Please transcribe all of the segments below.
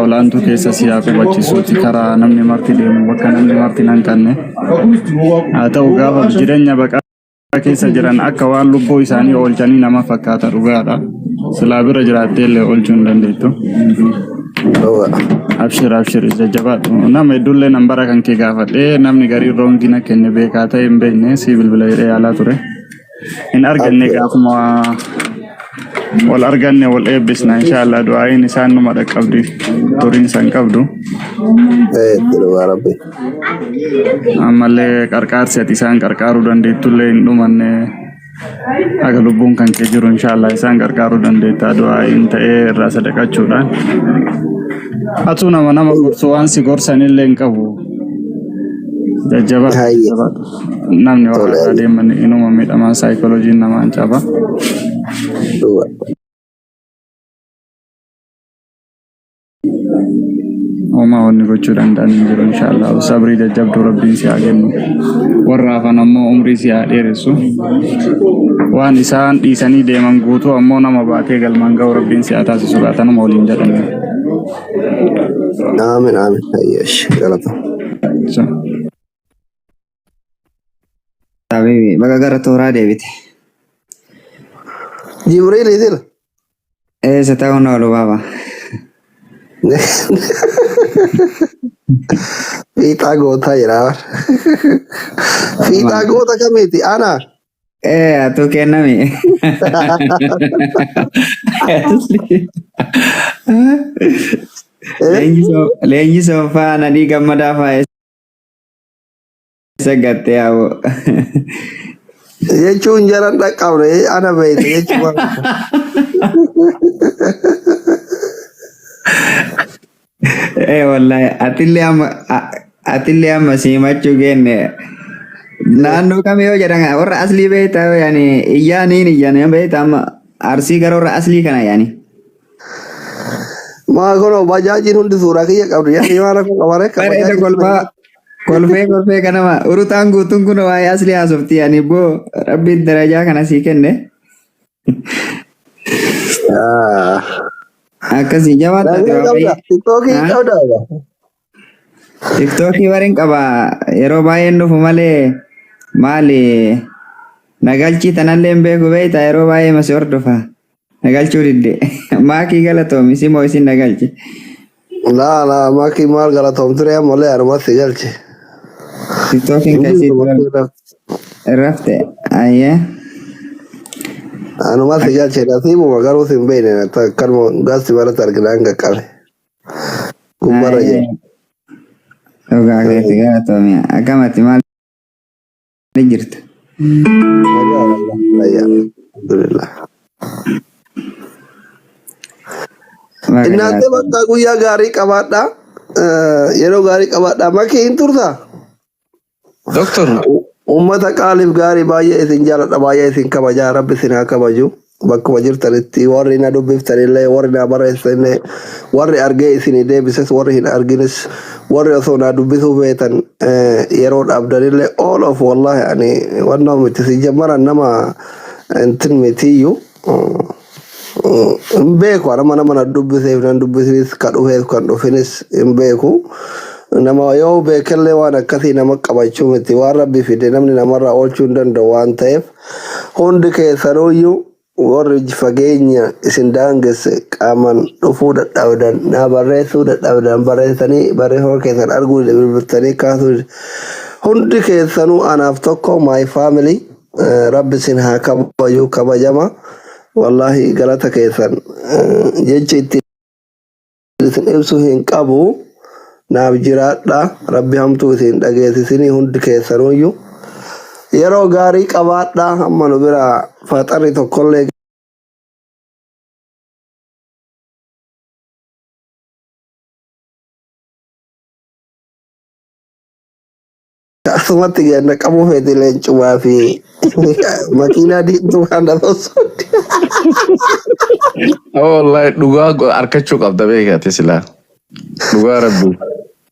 olaantuu keessa siyaa qubachiisuuti karaa namni marti deemu bakka namni marti nan kanne haa ta'u gaafa jireenya baqaa keessa jiran akka waan lubbuu isaanii oolchanii nama fakkaata dhugaadha silaa bira jiraattee illee oolchuu hin dandeettu. Abshir jajjabaadhu nama hedduullee nambara kan kee gaafadhee namni garii roongina kenne beekaa ta'e hin beekne si bilbila jedhee yaalaa ture hin arganne gaafuma wal arganne wal eebbisna inshallah du'aayin isaan numa dhaqqabdi turiin san qabdu ammallee qarqaarsi ati isaan qarqaaruu dandeettullee hin dhumanne aga lubbuun kan kee jiru inshallah isaan qarqaaruu dandeetta du'aayin ta'ee irraa sadaqachuudhaan atu nama gorsu waan si gorsanillee hin qabu jajjabaadhu namni waan adeeman inuma miidhamaa saayikolojiin namaan caba. Oma wanni gochuu danda'an jiru inshallah sabrii jajjabduu rabbiin si haa kennu warra hafan ammoo umrii si haa dheeressu waan isaan dhiisanii deeman guutuu ammoo nama baatee galmaan ga'u rabbiin si haa taasisu laatanuma waliin jedhan. Aamin ayyash galata. Habibi baga gara tooraa deebite. Jibriil idil. Se ta'u noolu baba. Fiixaa goota jedhama. Fiixaa goota kamiiti ana? Atu kennami. Leenji soofaa nadii gammadaa faaya sagatte yaa'u. Jechuun jaran dhaqqabne ana beeyte jechuun. Wallahi atillee amma simachuu kenne naannoo kam yoo jedhan warra aslii beektaa yaani iyyaaniin beektaa amma arsii gara warra aslii kana yaani. Maa kono bajaajiin hundi suuraa kiyya qabdu yaani maara kun qabare akka kolfee kanama urutaan guutuun kun waa'ee aslii haasofti yaani boo rabbiin darajaa kana sii kenne. Akkasii jabaadha. TikTokii wariin qaba yeroo baay'een dhufu malee maali nagalchii tanallee hin beeku beektaa yeroo baay'ee masi hordofa nagalchuu didde maakii galatoomi si moo isin nagalchi. Laa maakii maal galatoomture ammallee arumatti galchi. TikTokiin keessi rafte ayyee. Anu masih jalan cerita sih mau makan usim bener, kan mau gas di mana terkenal enggak kali. Kumbar aja. Oke, tiga atau ya, agak mati mal. Dijert. Alhamdulillah. Inate bakka guyyaa gaarii qabaadha. Yeroo gaarii qabaadha. Makiin turta? Doktor. Ummata qaaliif gaarii baay'ee isin jaaladha baay'ee isin kabajaa rabbi isin haa kabaju bakkuma jirtanitti warri na dubbiftanillee warri na barreessanillee warri argee isin deebises warri hin argines warri osoo na dubbisuu feetan yeroo dhabdanillee all of wallahi ani wannoo miti si jammaran nama intin mitiyyu hin beeku nama na dubbiseef nan dubbisinis ka dhufeef kan dhufinis hin beeku. Nama yoo beekallee waan akkasii nama qabachuu miti waan rabbi fide namni namarraa oolchuu hin danda'u waan ta'eef hundi keessanuyyuu warri fageenya isin daangesse qaaman dhufuu dadhabdan na barreessuu dadhabdan barreessanii barreeffama keessan arguu bilbiltanii kaasuu hundi keessanuu anaaf tokko my family rabbi isin haa kabaju kabajama wallahi galata keessan jecha itti isin ibsuu hin qabu. Naaf jiraadha rabbi hamtuu isin dhageessisanii hundi keessanuyyuu yeroo gaarii qabaadha amma nu bira faxarri tokkollee asumatti ganna qabu feeti leencumaa fi makiinaa diimtuu kan dhaloosoti. Wallahi dhugaa arkachuu qabda beekate silaa. Dhugaa rabbi.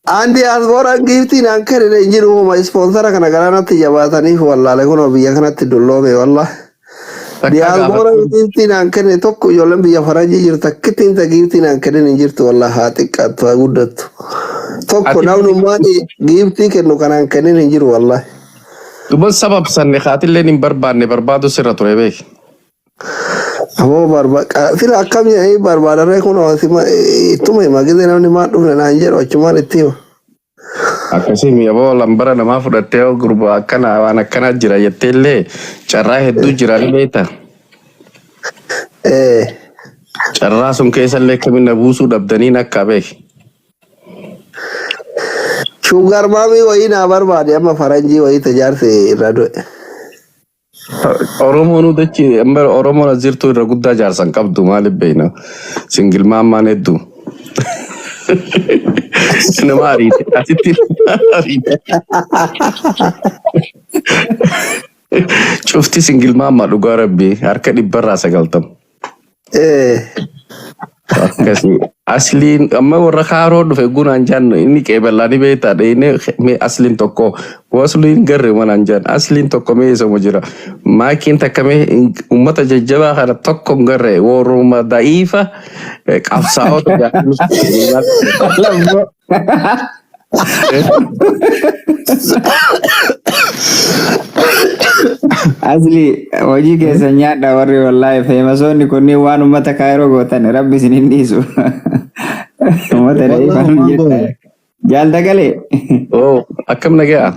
Andi asboran giftiin ankar ile jiru ma sponsora kana garanatti jabaataniif wallahi kun biyya kanatti dulloome wallahi Diaspora giiftiin aan kenne tokko ijoolleen biyya faranjii jirtu akkittiin ta giiftiin aan kenne hin jirtu wallah haa xiqqaattu haa guddattu. Tokko namnummaan giiftii kennu kanaan kenne hin jiru wallah. Duban sabab sanne khaatillee hin barbaadu sirra ture beeki. Amo sila akkamii barbaadarree kun hoosima ittuma hima gisee namni maan dhufne naan jedhu achumaan itti hima. Akkasii mi'aboo lambara namaa fudhattee gurba akkana waan akkanaa jira jetteellee carraa hedduu jiran beekta. Carraa sun keessallee kamina buusuu dhabdaniin akka beeki. Shugar maamii wayii naa barbaade amma faranjii wayii tajaarse irra du'e. Oromoon dachi amma Oromoon azirtuu irra guddaa jaarsan qabdu maaliif beekna singilmaan maan hedduu. Nama ariite asitti ariite. Cufti singilmaan maa dhugaa rabbii harka 190. Akkasii asliin amma warra kaaroo dhufe gunaan jaan inni qeeballaani beektaa inni asliin tokko wasliin garre manaan jaan asliin tokko mee isa jira maakiin takka mee ummata jajjabaa kana tokko garre warruma da'iifa qabsaa'ota Asli hojii keessa nyaadha warri wallahi feemasoonni kunniin waan ummata kaayiroo gootan rabbi isin hin dhiisu. Ummata da'iifan jirta. Jaaldagalee. Oh, akkam nagaa?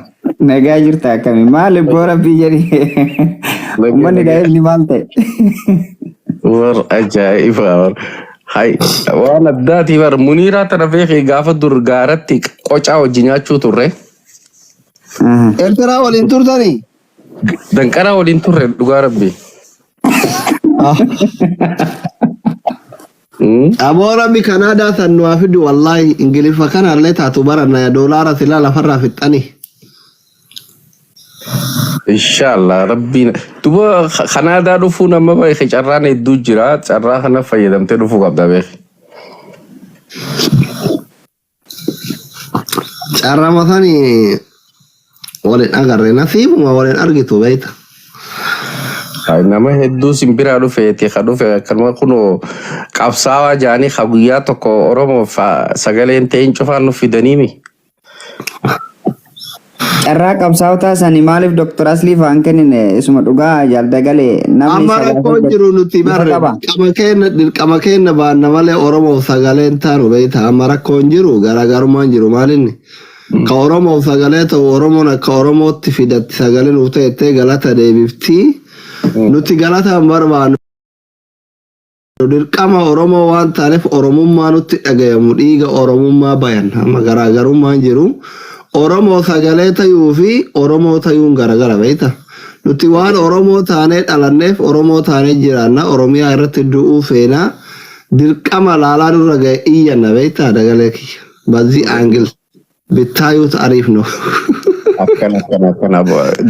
Nagaa jirta akkami? Maali boo rabbii jedhi? Ummanni daa'ifni maal ta'e? War ajaa'iba war. Hai, waan addaati bar Muniiraa tana beekee gaafa dur gaaratti qocaa wajji nyaachuu turre. Eertiraa waliin turtanii? Danqaraa waliin turre dhugaa rabbi. Aboo rabbi Kanaadaa san nu afidu wallahi Ingiliffa kanallee taatu baranna doolaara silaa lafarraa fixxanii. Inshallah rabbiin duba Kanaadaa dhufuu nama beekee carraan hedduu jira carraa kana fayyadamtee dhufuu qabda beekee. Carraa matanii waliin agarre nasiibuma waliin argitu beekta. Nama hedduu simbiraa dhufeeti ka dhufe akkanuma kunoo qabsaawaa jaanii ka guyyaa tokko Oromoof sagaleen ta'in cufaan nu fidaniimi. Carraa qabsaa'otaa sanii maaliif Dr. Aslii fa'aan kennine isuma dhugaa jaaldagalee namni amma rakkoo jiru nuti barre dirqama keenya baanna malee Oromoof sagaleen taanu beekta amma rakkoon jiru garaagarummaan jiru maalinni. Ka Oromoof sagalee ta'u Oromoon akka Oromootti fidatti sagalee nuuf ta'ettee galata deebiftii. Nuti galata barbaannu dirqama Oromoo waan taaneef Oromummaa nutti dhagayamu dhiiga Oromummaa bayan amma garaagarummaan jiru Oromoo sagalee ta'uu fi Oromoo ta'uun garaagara beekta. Nuti waan Oromoo taanee dhalanneef Oromoo taanee jiraanna Oromiyaa irratti du'uu feenaa dirqama laalaa dura ga'e iyyanna beekta dagalee kiyya bazii aangil bittaayuut ariifnu. Akkana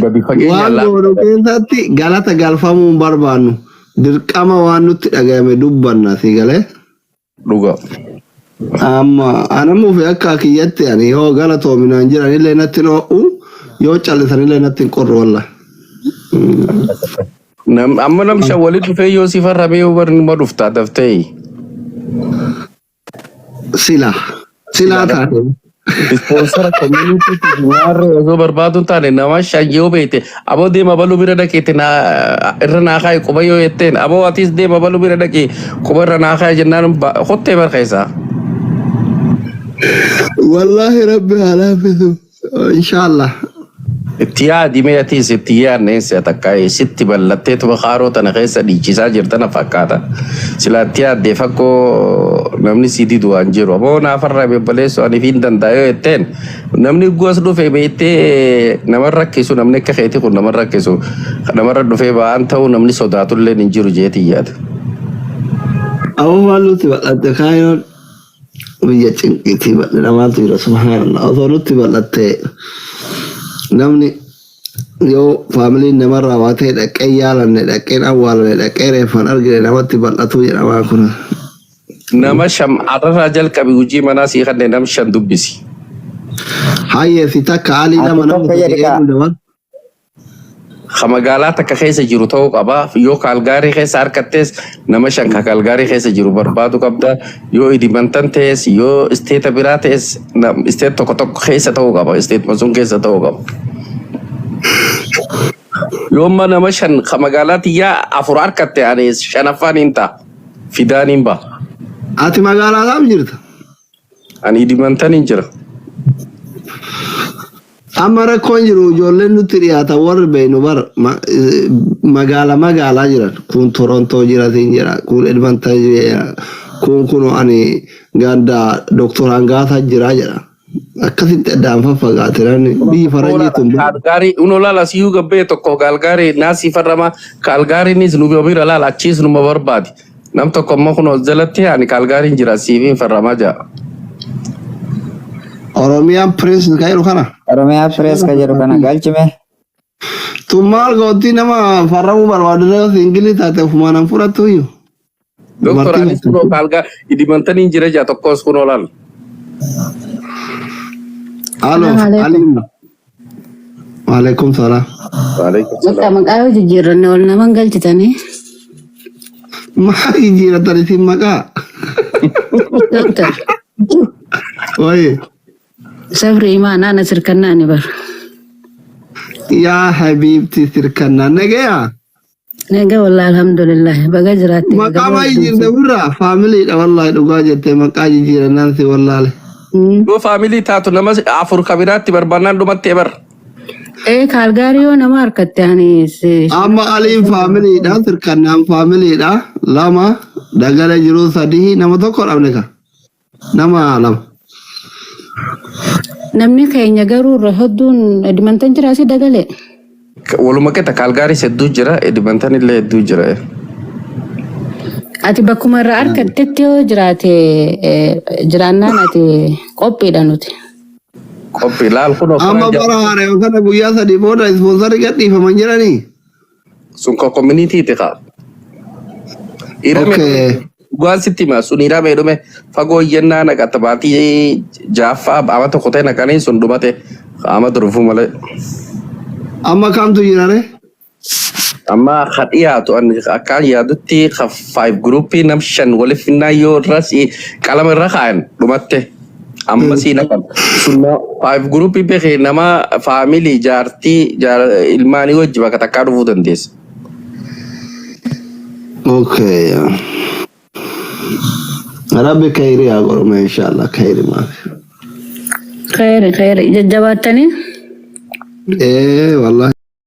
gadi fageenya waan godhu keessatti galata galfamuun barbaannu dirqama waan nutti dhagayame dubbanna si galee. Dhuga. Amma anamuuf akka kiyyatti ani yoo galatoominaan jiranillee natti noo'u yoo callisanillee natti hin qorru walla. Amma namsha walitti dhufee yoo si farramee yoo barnuma dhuftaa daftee. Silaa taate. Sponsor community warre osoo barbaadu taane nama shayyoo beekte aboo deema baluu bira dhaqeete irra naa kaa'e quba yoo jetteen aboo atis deema baluu bira dhaqee quba irra naa kaa'e jennaan hottee barkeessa. Wallahi rabbi halaafisu inshallah. Tiyaa dhimee atis tiyaa neessa takkaa'e sitti ballattee tuba kaaroo tana keessa dhiichisaa jirtana fakkaata. Silaa tiyaa deefakkoo namni sidii du'aan jiru. Aboo naafarraa bebbaleessu ani fi hin danda'ee jetteen namni goos dhufee beektee namarra rakkisu namni akka keetii kun namarra rakkisu namarra dhufee ba'aan ta'uu namni sodaatullee hin jiru jeetii yaada. Aboo waan nuti bal'atte kaayoon biyya cinqiitii bal'e namaatu jira subhaanallah osoo nutti bal'atte namni yoo faamiliin namarraa waa ta'e dhaqee yaalanne dhaqeen awwaalanne dhaqee reeffan argine namatti bal'atu jedhamaa kun. Nama arrarraa jalqabe hojii manaa sii kanneen nam 5 dubbisi. Hayyee si takka haalii nama nama Magaalaa takka keessa jiru ta'uu qaba. Yoo Kaalgaarii keessa harkattees nama shan ka Kaalgaarii keessa jiru barbaadu qabda. Yoo Idimantan ta'es yoo isteeta biraa ta'es isteet tokko tokko keessa ta'uu qaba. Isteet sun keessa ta'uu qaba. Yoo amma nama shan ka magaalaa tiyyaa afur harkatte ani shanaffaan hin ta'a. Fidaan hin ba'a. Ati magaalaa kam jirta? Ani Idimantan hin jira. Amma rakkoon jiru ijoolleen nutti dhiyaata warri beeynu bar magaalaa jiran kun Torontoo jiratin jira kun Edmonton jira kun ani ganda Dr. Hangata jira jira akkasitti addaan faffagaatiraan biyyi faranjii tun Kaalgaarii uno laala siyuu gabbee tokko Kaalgaarii naasii farrama Kaalgaariinis nu bira laala achiis numa barbaadi nam tokko amma kun jalatti ani Kaalgaariin jira siifiin farramaa jira. Oromiyaan Press kairu kana. Oromiyaa Press ka jedhu kana galchime. Tummaal gootii nama farramuu barbaadu Ingilii taate ofumaan fudhattu iyyuu. Doktor Anis kunoo Kaalgaa Idimantaniin jira jaa tokkos kunoo laal. Alo, Alim. Waalaikum salaam. Waalaikum salaam. Bakka maqaa jijjiirranne ol naman galchitanii. Maal jijjiiratan isin maqaa? Doktor. Oye. Sabri imaanaa na sirkannaa ni bar. Yaa Habibti sirkannaa nagaya. Naga wallah alhamdulillah baga jiraatti. Maqaa maa jijjiirte birraa faamiliidha wallahi dhugaa jettee maqaa jijjiirannaan si wallaale. Yoo faamilii taatu nama afur kabiraatti barbaannaan dhumatti bar. Kaalgaarii yoo nama harkatte ani. Amma Aliin faamiliidha sirkannaan faamiliidha lama dagala jiru sadii nama tokko dhabne ka. Nama lama. Namni keenya garuu irra hedduun Edmonton jira si dagale. Walumaa gata Kaalgaarii hedduu jira Edmonton illee hedduu jira. Ati bakkuma irraa harkattetti yoo jiraate jiraannaan ati qophiidha nuti. Qophii laal kunoo. Amma bara haaree kana guyyaa sadii booda ispoonsarii gadhiifaman jiranii. Sun ko community tika. Okay. Gua sitti ma sun irame dhume fagoo yennaa naqatta baatii jaaffaa ama tokko ta'e naqanii sun dhumate ama durufuu malee. Amma kamtu jirare? Amma dhiyaatu akkaan yaadutti 5 groupii nam 5 waliif finnaa yoo irras qalama irra kaa'an dhumatte. Amma si naqan sunna 5 groupii beekee nama faamilii jaartii ilmaanii wajji bakka takkaa dhufuu dandeessa. Okay. Rabbi khayri yaa godhuma inshallah khayri maafi. Khayri jajjabaatanii. Wallahi.